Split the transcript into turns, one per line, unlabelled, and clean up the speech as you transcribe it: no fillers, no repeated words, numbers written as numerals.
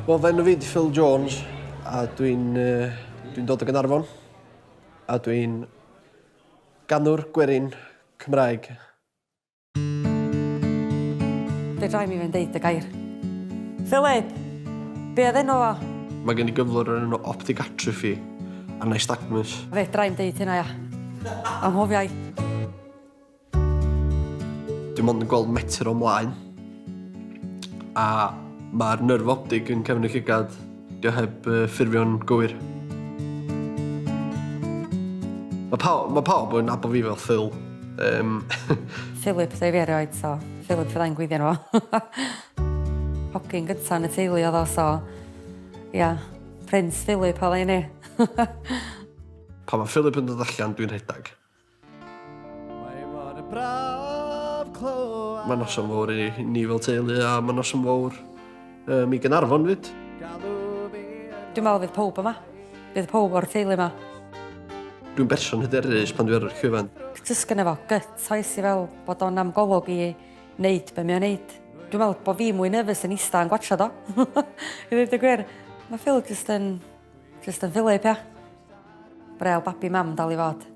Wel, fe enw fi Stori Phill Jones, a dwi'n dod o Gaernarfon, a dwi'n ganwr gwerin Cymraeg.
Fe rhaid mi fe'n deud y gair. Philip, be oedd enw fo?
Mae gen i gyflwr o'r enw atrophy a nystagmus.
Fe rhaid deud hynna, ia. Anghofiau.
Dwi'n mond yn gweld metr o mlaen, a mae'r nerf optig yn cefn y llygad, dio heb ffurfio'n gywir. Mae pawb yn abo fi fel Phil.
Philip, ddau fi erioed, so Philip fyddai'n gweithio nhw. Hogyn gyntaf yn y teulu oedd o, so... Ia, Prince Philip oedd ei ni.
Pan mae Philip yn dod allan, dwi'n rhedag. Mae'n noson fawr i ni fel teulu, a mae'n noson fawr i Gaernarfon fyd.
Dwi'n meddwl fydd pob yma. Fydd pob o'r teulu yma.
Dwi'n berson hyderus pan dwi ar y cyfan.
Jyst gynna fo gyt oes i fel bod o'n am golwg i wneud be mae'n wneud. Dwi'n meddwl bod fi mwy nervous yn ista yn gwachod o. I ddweud y gwir. Mae Phil jyst yn Philip, ia. Brew babi mam dal i fod.